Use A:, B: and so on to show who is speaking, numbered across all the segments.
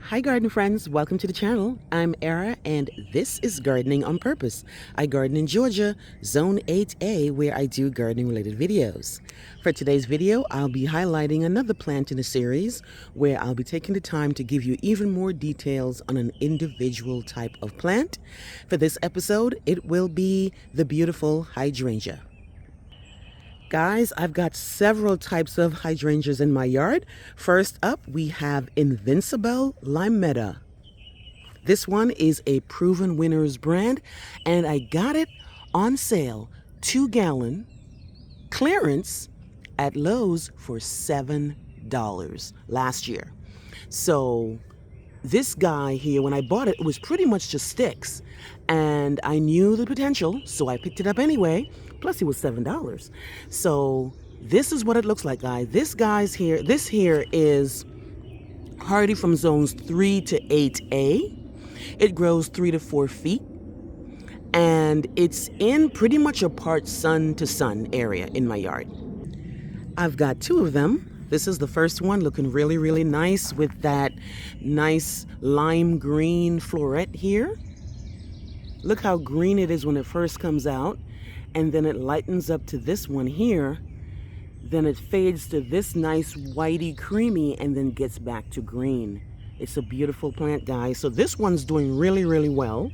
A: Hi garden friends, welcome to the channel. I'm Era and this is Gardening on Purpose. I garden in Georgia, Zone 8A, where I do gardening related videos. For today's video, I'll be highlighting another plant in a series where I'll be taking the time to give you even more details on an individual type of plant. For this episode, it will be the beautiful hydrangea. Guys, I've got several types of hydrangeas in my yard. First up, we have Invincibelle Limetta. This one is a proven winners brand, and I got it on sale, 2-gallon, clearance at Lowe's for $7 last year. So this guy here, when I bought it, it was pretty much just sticks, and I knew the potential, so I picked it up anyway. Plus, it was $7. So this is what it looks like, guys. This here is hardy from zones 3 to 8A. It grows 3 to 4 feet, and it's in pretty much a part sun to sun area in my yard. I've got 2 of them. This is the first one, looking really, really nice with that nice lime green floret here. Look how green it is when it first comes out. And then it lightens up to this one here. Then it fades to this nice whitey creamy and then gets back to green. It's a beautiful plant, guys. So this one's doing really, really well.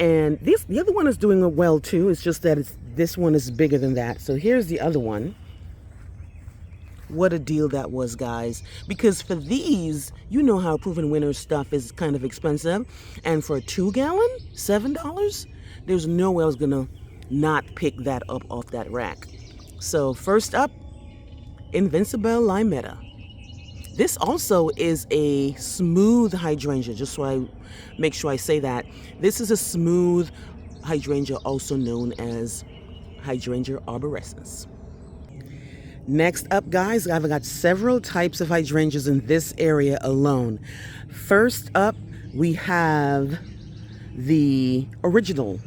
A: And the other one is doing well too. It's just that this one is bigger than that. So here's the other one. What a deal that was, guys. Because for these, you know how proven winner stuff is kind of expensive. And for a 2-gallon, $7, there's no way I was going to not pick that up off that rack. So first up, Invincibelle Limetta. This also is a smooth hydrangea, just so I make sure I say that. This is a smooth hydrangea, also known as Hydrangea arborescens. Next up, guys, I've got several types of hydrangeas in this area alone. First up, we have the original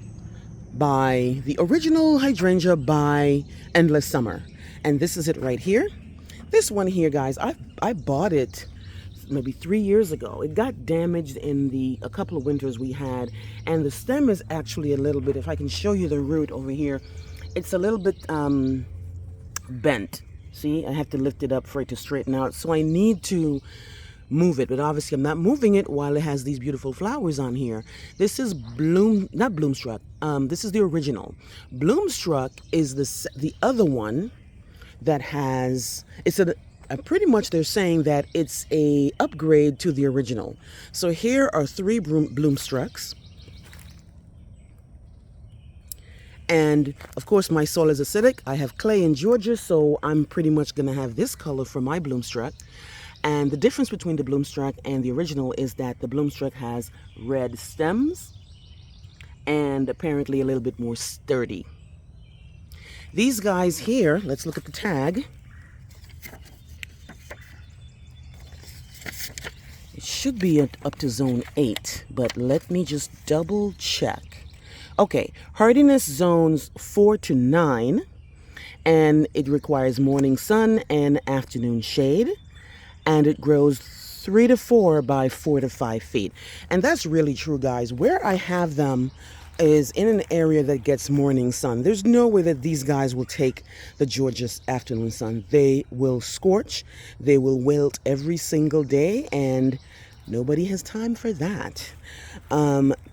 A: hydrangea by Endless Summer. And this is it right here. This one here, guys, I bought it maybe 3 years ago. It got damaged in a couple of winters we had. And the stem is actually a little bit, if I can show you the root over here, it's a little bit bent. See, I have to lift it up for it to straighten out. So I need to move it, but obviously I'm not moving it while it has these beautiful flowers on here. This is not Bloomstruck. This is the original. Bloomstruck is the other one that has, pretty much they're saying that it's a upgrade to the original. So here are 3 Bloomstrucks. And of course my soil is acidic. I have clay in Georgia, so I'm pretty much gonna have this color for my Bloomstruck. And the difference between the Bloomstruck and the original is that the Bloomstruck has red stems and apparently a little bit more sturdy. These guys here, let's look at the tag. It should be up to zone 8, but let me just double check. Okay, hardiness zones 4 to 9, and it requires morning sun and afternoon shade. And it grows 3 to 4 by 4 to 5 feet. And that's really true, guys. Where I have them is in an area that gets morning sun. There's no way that these guys will take the Georgia afternoon sun. They will scorch. They will wilt every single day, and nobody has time for that.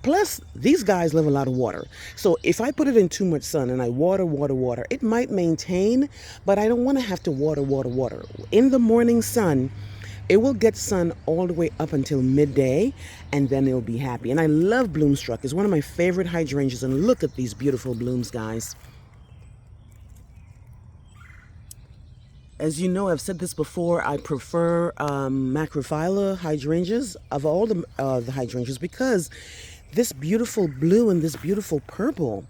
A: Plus, these guys live a lot of water. So if I put it in too much sun and I water, it might maintain, but I don't want to have to water. In the morning sun, it will get sun all the way up until midday, and then it'll be happy. And I love Bloomstruck. It's one of my favorite hydrangeas, and look at these beautiful blooms, guys. As you know, I've said this before, I prefer macrophylla hydrangeas of all the hydrangeas because this beautiful blue and this beautiful purple.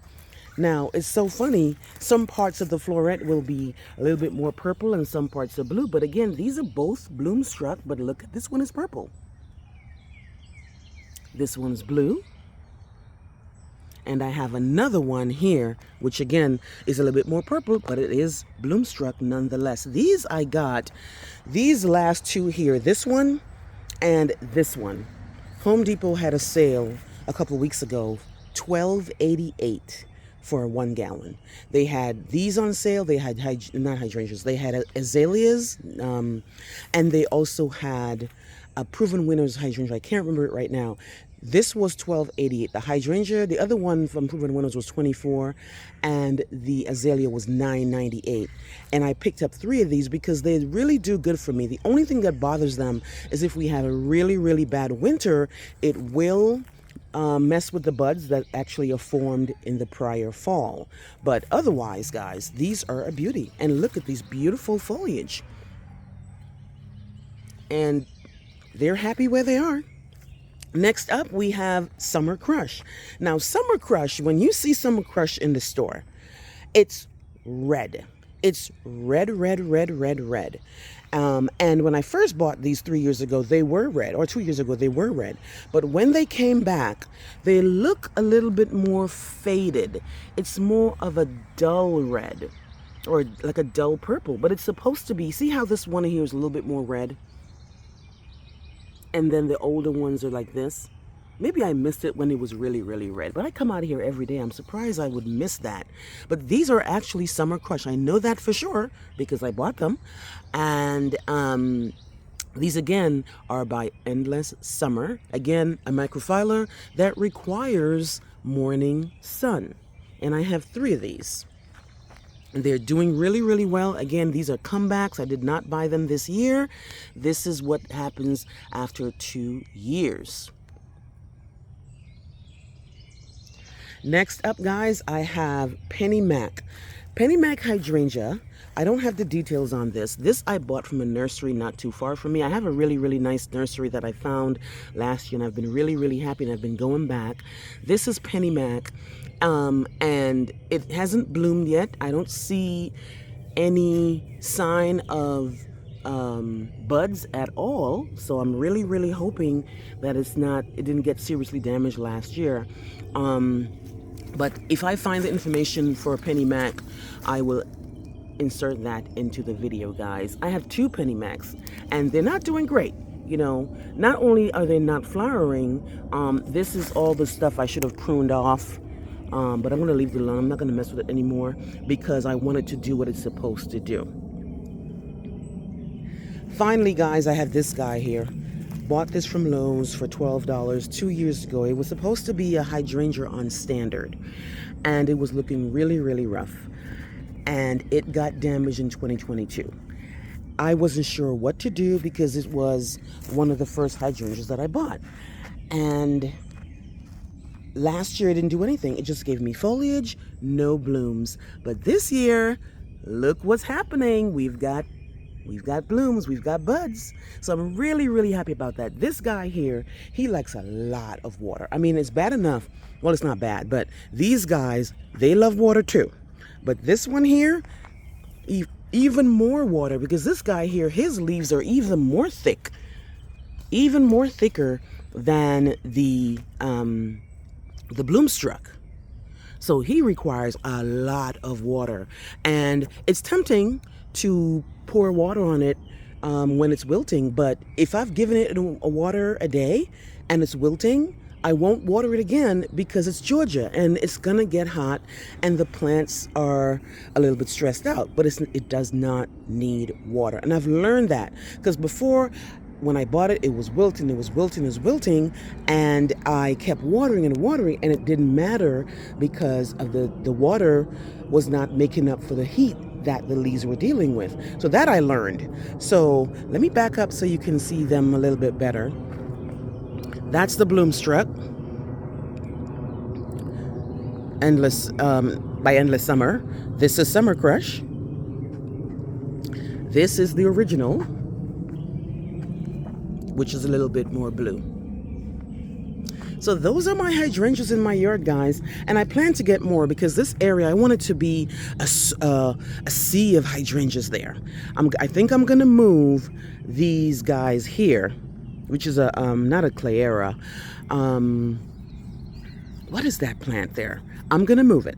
A: Now, it's so funny. Some parts of the floret will be a little bit more purple and some parts are blue. But again, these are both Bloomstruck, but look, this one is purple. This one's blue. And I have another one here, which again is a little bit more purple, but it is Bloomstruck nonetheless. These last 2 here, this one And this one, Home Depot had a sale a couple of weeks ago, $12.88 for 1 gallon. They had these on sale. They had not hydrangeas. They had azaleas, and they also had a Proven Winners hydrangea. I can't remember it right now. This was $12.88. The hydrangea, the other one from Proven Winners was $24, and the azalea was $9.98. And I picked up 3 of these because they really do good for me. The only thing that bothers them is if we have a really, really bad winter, it will mess with the buds that actually are formed in the prior fall. But otherwise, guys, these are a beauty. And look at these beautiful foliage. And they're happy where they are. Next up, we have Summer Crush. Now, Summer Crush, when you see Summer Crush in the store, it's red. It's red, red, red, red, red. And when I first bought these 3 years ago, they were red, or 2 years ago, they were red. But when they came back, they look a little bit more faded. It's more of a dull red, or like a dull purple, but it's supposed to be. See how this one here is a little bit more red? And then the older ones are like this. Maybe I missed it when it was really, really red. But I come out here every day. I'm surprised I would miss that. But these are actually Summer Crush. I know that for sure because I bought them. And these, again, are by Endless Summer. Again, a microfilar that requires morning sun. And I have 3 of these. And they're doing really, really well. Again, these are comebacks. I did not buy them this year. This is what happens after 2 years. Next up, guys, I have Penny Mac. Penny Mac hydrangea. I don't have the details on this. This I bought from a nursery not too far from me. I have a really, really nice nursery that I found last year, and I've been really, really happy, and I've been going back. This is Penny Mac. And it hasn't bloomed yet. I don't see any sign of buds at all. So I'm really, really hoping that it didn't get seriously damaged last year. But if I find the information for Penny Mac, I will insert that into the video, guys. I have 2 Penny Macs, and they're not doing great. You know, not only are they not flowering, this is all the stuff I should have pruned off. But I'm going to leave it alone. I'm not going to mess with it anymore because I want it to do what it's supposed to do. Finally, guys, I have this guy here. Bought this from Lowe's for $12 2 years ago. It was supposed to be a hydrangea on standard, and it was looking really, really rough. And it got damaged in 2022. I wasn't sure what to do because it was one of the first hydrangeas that I bought. And last year, it didn't do anything. It just gave me foliage, no blooms. But this year, look what's happening. We've got blooms, we've got buds. So I'm really, really happy about that. This guy here, he likes a lot of water. I mean, it's bad enough. Well, it's not bad, but these guys, they love water too. But this one here, even more water, because this guy here, his leaves are even more thick, even more thicker than the Bloomstruck. So he requires a lot of water, and it's tempting to pour water on it when it's wilting, but if I've given it a water a day and it's wilting, I won't water it again because it's Georgia and it's gonna get hot and the plants are a little bit stressed out, but it does not need water. And I've learned that because before, when I bought it, it was wilting, and I kept watering and watering, and it didn't matter because of the water was not making up for the heat that the leaves were dealing with. So that I learned. So let me back up so you can see them a little bit better. That's the Bloomstruck, by Endless Summer. This is Summer Crush. This is the original, which is a little bit more blue. So those are my hydrangeas in my yard, guys, and I plan to get more because this area, I want it to be a sea of hydrangeas there. I think I'm gonna move these guys here, which is a not a Clayera. What is that plant there? I'm gonna move it,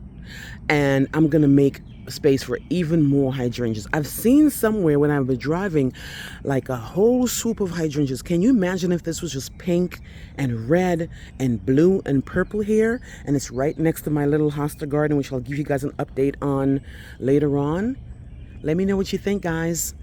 A: and I'm gonna make space for even more hydrangeas. I've seen somewhere when I was driving like a whole swoop of hydrangeas. Can you imagine if this was just pink and red and blue and purple here? And it's right next to my little hosta garden, which I'll give you guys an update on later on. Let me know what you think, guys.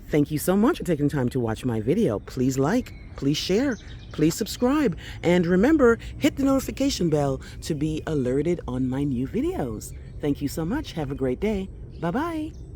A: Thank you so much for taking time to watch my video. Please like, please share, please subscribe, and remember, hit the notification bell to be alerted on my new videos. Thank you so much. Have a great day. Bye-bye.